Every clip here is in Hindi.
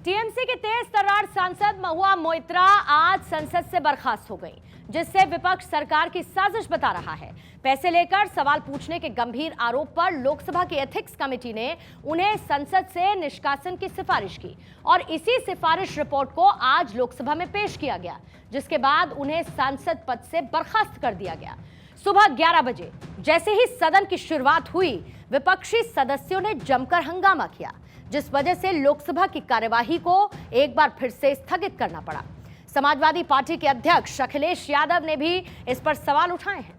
टीएमसी की तेज तर्रार सांसद महुआ मोइत्रा आज संसद से बर्खास्त हो गई, जिससे विपक्ष सरकार की साजिश बता रहा है। पैसे लेकर सवाल पूछने के गंभीर आरोप पर लोकसभा की एथिक्स कमेटी ने उन्हें संसद से निष्कासन की सिफारिश की और इसी सिफारिश रिपोर्ट को आज लोकसभा में पेश किया गया, जिसके बाद उन्हें सांसद पद से बर्खास्त कर दिया गया। सुबह 11 बजे जैसे ही सदन की शुरुआत हुई, विपक्षी सदस्यों ने जमकर हंगामा किया, जिस वजह से लोकसभा की कार्यवाही को एक बार फिर से स्थगित करना पड़ा। समाजवादी पार्टी के अध्यक्ष अखिलेश यादव ने भी इस पर सवाल उठाए हैं।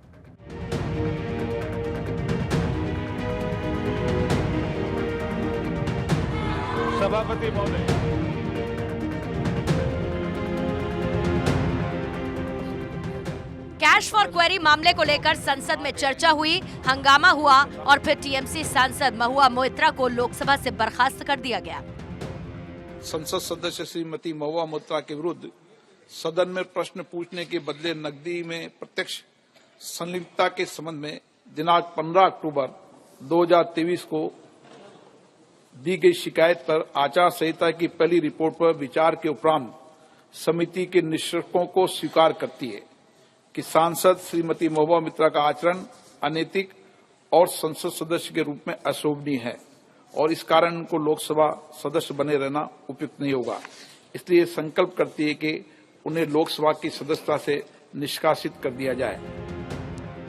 सभापति महोदय, कैश फॉर क्वेरी मामले को लेकर संसद में चर्चा हुई, हंगामा हुआ और फिर टीएमसी सांसद महुआ मोइत्रा को लोकसभा से बर्खास्त कर दिया गया। संसद सदस्य श्रीमती महुआ मोइत्रा के विरुद्ध सदन में प्रश्न पूछने के बदले नकदी में प्रत्यक्ष संलिप्तता के संबंध में दिनांक 15 अक्टूबर 2023 को दी गई शिकायत पर आचार संहिता की पहली रिपोर्ट पर विचार के उपरांत समिति के निष्कर्षों को स्वीकार करती है कि सांसद श्रीमती महुआ मोइत्रा का आचरण अनैतिक और संसद सदस्य के रूप में अशोभनीय है और इस कारण उनको लोकसभा सदस्य बने रहना उपयुक्त नहीं होगा। इसलिए संकल्प करती है कि उन्हें लोकसभा की सदस्यता से निष्कासित कर दिया जाए।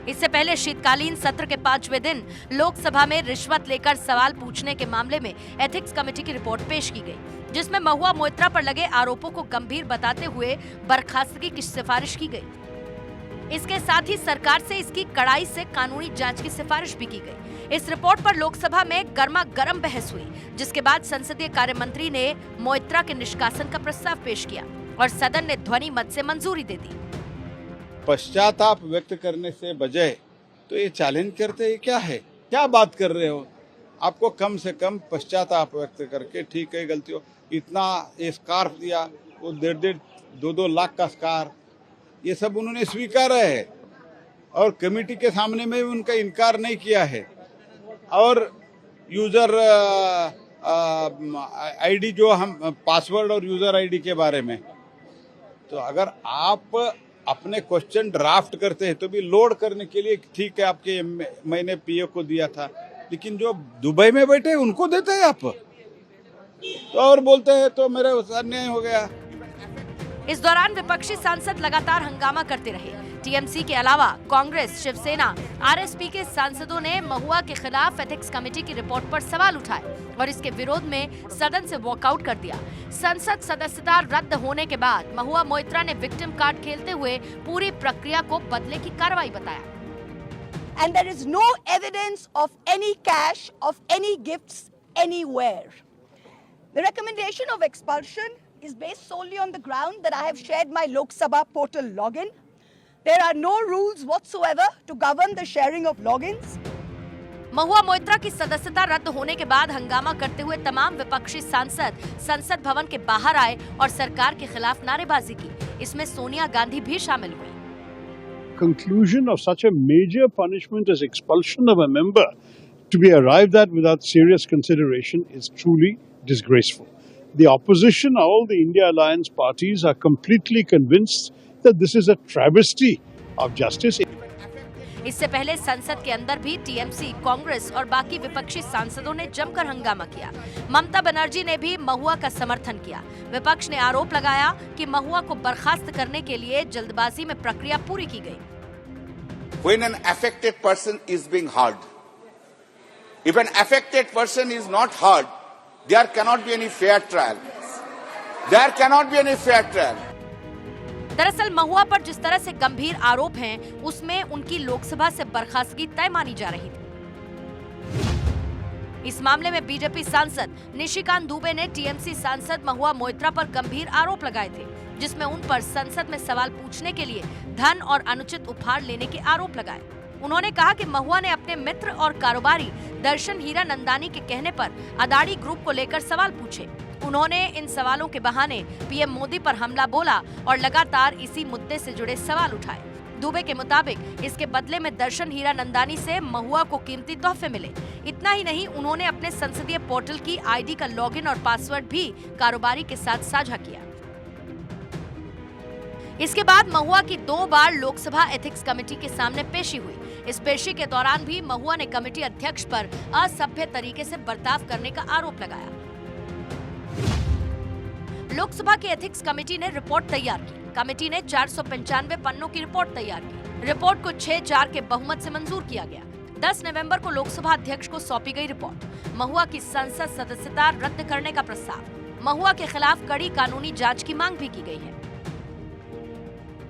इससे पहले शीतकालीन सत्र के 5वें दिन लोकसभा में रिश्वत लेकर सवाल पूछने के मामले में एथिक्स कमेटी की रिपोर्ट पेश की गई, जिसमें महुआ मोइत्रा पर लगे आरोपों को गंभीर बताते हुए बर्खास्तगी की सिफारिश की गई। इसके साथ ही सरकार से इसकी कड़ाई से कानूनी जांच की सिफारिश भी की गई। इस रिपोर्ट पर लोकसभा में गर्मा गर्म बहस हुई, जिसके बाद संसदीय कार्य मंत्री ने मोइत्रा के निष्कासन का प्रस्ताव पेश किया और सदन ने ध्वनि मत से मंजूरी दे दी। पश्चाताप व्यक्त करने से बजाय तो ये चैलेंज करते हैं, क्या है, क्या बात कर रहे हो? आपको कम से कम पश्चाताप व्यक्त करके ठीक है गलती हो, इतना ये स्कार्फ दिया, वो 1.5-2 लाख का स्कार्फ, ये सब उन्होंने स्वीकारा है और कमेटी के सामने में उनका इनकार नहीं किया है। और यूजर आईडी जो हम पासवर्ड और यूजर आईडी के बारे में, तो अगर आप अपने क्वेश्चन ड्राफ्ट करते हैं तो भी लोड करने के लिए ठीक है, आपके मैंने पीओ को दिया था, लेकिन जो दुबई में बैठे हैं उनको देते हैं आप, तो और बोलते हैं तो मेरा अन्याय हो गया। इस दौरान विपक्षी सांसद लगातार हंगामा करते रहे। टीएमसी के अलावा कांग्रेस, शिवसेना, आरएसपी के सांसदों ने महुआ के खिलाफ एथिक्स कमेटी की रिपोर्ट पर सवाल उठाए और इसके विरोध में सदन से वॉकआउट कर दिया। संसद सदस्यता रद्द होने के बाद महुआ मोइत्रा ने विक्टिम कार्ड खेलते हुए पूरी प्रक्रिया को बदले की कार्रवाई बताया। And there is no evidence of any cash, of any gifts anywhere. The recommendation of expulsion is based solely on the ground that I have shared my Lok Sabha portal login. There are no rules whatsoever to govern the sharing of logins. Mahua Moitra की सदस्यता रद्द होने के बाद हंगामा करते हुए तमाम विपक्षी सांसद संसद भवन के बाहर आए और सरकार के खिलाफ नारेबाजी की। इसमें सोनिया गांधी भी शामिल हुई। Conclusion of such a major punishment as expulsion of a member to be arrived at without serious consideration is truly disgraceful. The opposition, all the India Alliance parties are completely convinced that this is a travesty of justice. इससे पहले संसद के अंदर भी टीएमसी, कांग्रेस और बाकी विपक्षी सांसदों ने जमकर हंगामा किया। ममता बनर्जी ने भी महुआ का समर्थन किया। विपक्ष ने आरोप लगाया कि महुआ को बर्खास्त करने के लिए जल्दबाजी में प्रक्रिया पूरी की गई। When an affected person is being heard, if an affected person is not heard, there cannot be any fair trial. There cannot be any fair trial. दरअसल महुआ पर जिस तरह से गंभीर आरोप हैं, उसमें उनकी लोकसभा से बर्खास्तगी तय मानी जा रही थी। इस मामले में बीजेपी सांसद निशिकांत दुबे ने टीएमसी सांसद महुआ मोइत्रा पर गंभीर आरोप लगाए थे, जिसमें उन पर संसद में सवाल पूछने के लिए धन और अनुचित उपहार लेने के आरोप लगाए। उन्होंने कहा कि महुआ ने अपने मित्र और कारोबारी दर्शन हीरानंदानी के कहने पर अदानी ग्रुप को लेकर सवाल पूछे। उन्होंने इन सवालों के बहाने पीएम मोदी पर हमला बोला और लगातार इसी मुद्दे से जुड़े सवाल उठाए। दुबे के मुताबिक इसके बदले में दर्शन हीरानंदानी से महुआ को कीमती तोहफे मिले। इतना ही नहीं, उन्होंने अपने संसदीय पोर्टल की आईडी का लॉगिन और पासवर्ड भी कारोबारी के साथ साझा किया। इसके बाद महुआ की 2 बार लोकसभा एथिक्स कमेटी के सामने पेशी हुई। इस पेशी के दौरान भी महुआ ने कमेटी अध्यक्ष पर असभ्य तरीके से बर्ताव करने का आरोप लगाया। लोकसभा की एथिक्स कमेटी ने रिपोर्ट तैयार की। कमेटी ने 495 पन्नों की रिपोर्ट तैयार की। रिपोर्ट को 6-4 के बहुमत से मंजूर किया गया। 10 नवंबर को लोकसभा अध्यक्ष को सौंपी गई रिपोर्ट। महुआ की संसद सदस्यता रद्द करने का प्रस्ताव। महुआ के खिलाफ कड़ी कानूनी जांच की मांग भी की गई है।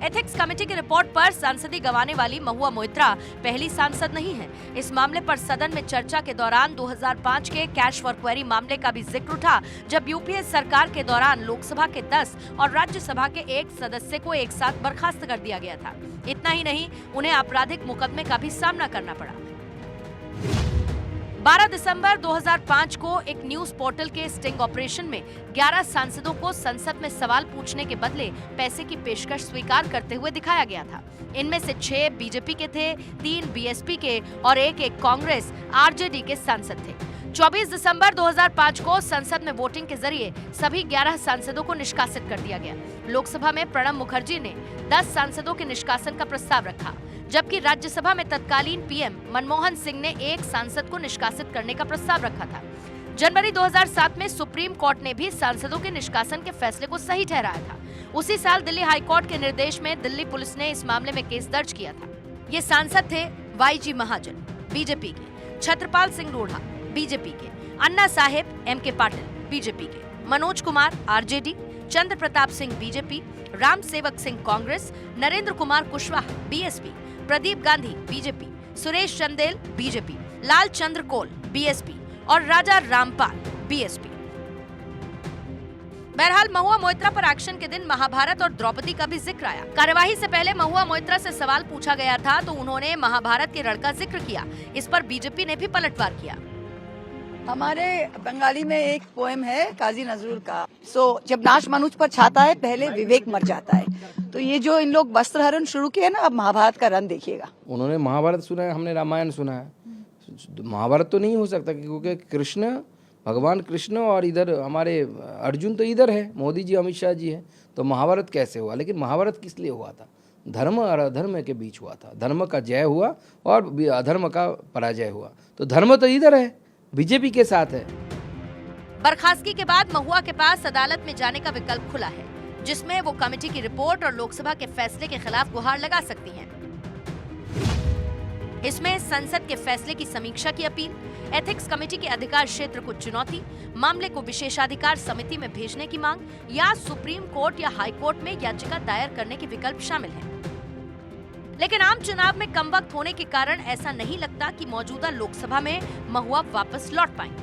एथिक्स कमेटी की रिपोर्ट पर सांसदी गंवाने वाली महुआ मोइत्रा पहली सांसद नहीं है। इस मामले पर सदन में चर्चा के दौरान 2005 के कैश फॉर क्वेरी मामले का भी जिक्र उठा, जब यूपीए सरकार के दौरान लोकसभा के 10 और राज्यसभा के 1 सदस्य को एक साथ बर्खास्त कर दिया गया था। इतना ही नहीं, उन्हें आपराधिक मुकदमे का भी सामना करना पड़ा। 12 दिसंबर 2005 को एक न्यूज पोर्टल के स्टिंग ऑपरेशन में 11 सांसदों को संसद में सवाल पूछने के बदले पैसे की पेशकश स्वीकार करते हुए दिखाया गया था। इनमें से 6 बीजेपी के थे, 3 बीएसपी के और एक कांग्रेस आरजेडी के सांसद थे। 24 दिसंबर 2005 को संसद में वोटिंग के जरिए सभी 11 सांसदों को निष्कासित कर दिया गया। लोकसभा में प्रणब मुखर्जी ने 10 सांसदों के निष्कासन का प्रस्ताव रखा, जबकि राज्यसभा में तत्कालीन पीएम मनमोहन सिंह ने 1 सांसद को निष्कासित करने का प्रस्ताव रखा था। जनवरी 2007 में सुप्रीम कोर्ट ने भी सांसदों के निष्कासन के फैसले को सही ठहराया था। उसी साल दिल्ली हाई कोर्ट के निर्देश में दिल्ली पुलिस ने इस मामले में केस दर्ज किया था। ये सांसद थे वाईजी महाजन बीजेपी के, छत्रपाल सिंह रोढ़ा बीजेपी के, अन्ना साहेब एमके पाटिल बीजेपी के, Manoj Kumar RJD, Chandra Pratap Singh BJP, Ram Sevak Singh Congress, Narendra Kumar Kushwaha BSP, Pradeep Gandhi BJP, Suresh Chandel BJP, Lal Chandra Kol BSP और राजा रामपाल बीएसपी। बहरहाल महुआ मोइत्रा पर एक्शन के दिन महाभारत और द्रौपदी का भी जिक्र आया। कार्यवाही से पहले महुआ मोइत्रा से सवाल पूछा गया था तो उन्होंने महाभारत के रण का जिक्र किया। इस पर बीजेपी ने भी पलटवार किया। हमारे बंगाली में एक पोएम है काजी नजरुल का, जब नाश मनुष्य पर छाता है पहले विवेक मर जाता है। तो ये जो इन लोग वस्त्र हरण शुरू किए ना, अब महाभारत का रन देखिएगा। उन्होंने महाभारत सुना है, हमने रामायण सुना है। महाभारत तो नहीं हो सकता क्योंकि कृष्ण, भगवान कृष्ण और इधर हमारे अर्जुन तो इधर है, मोदी जी अमित शाह जी है, तो महाभारत कैसे हुआ? लेकिन महाभारत किस लिए हुआ था? धर्म और अधर्म के बीच हुआ था। धर्म का जय हुआ और अधर्म का पराजय हुआ। तो धर्म तो इधर है, बीजेपी के साथ है। बर्खास्तगी के बाद महुआ के पास अदालत में जाने का विकल्प खुला है, जिसमें वो कमेटी की रिपोर्ट और लोकसभा के फैसले के खिलाफ गुहार लगा सकती हैं। इसमें संसद के फैसले की समीक्षा की अपील, एथिक्स कमेटी के अधिकार क्षेत्र को चुनौती, मामले को विशेषाधिकार समिति में भेजने की मांग या सुप्रीम कोर्ट या हाई कोर्ट में याचिका दायर करने के विकल्प शामिल हैं। लेकिन आम चुनाव में कम वक्त होने के कारण ऐसा नहीं लगता कि मौजूदा लोकसभा में महुआ वापस लौट पाएंगे।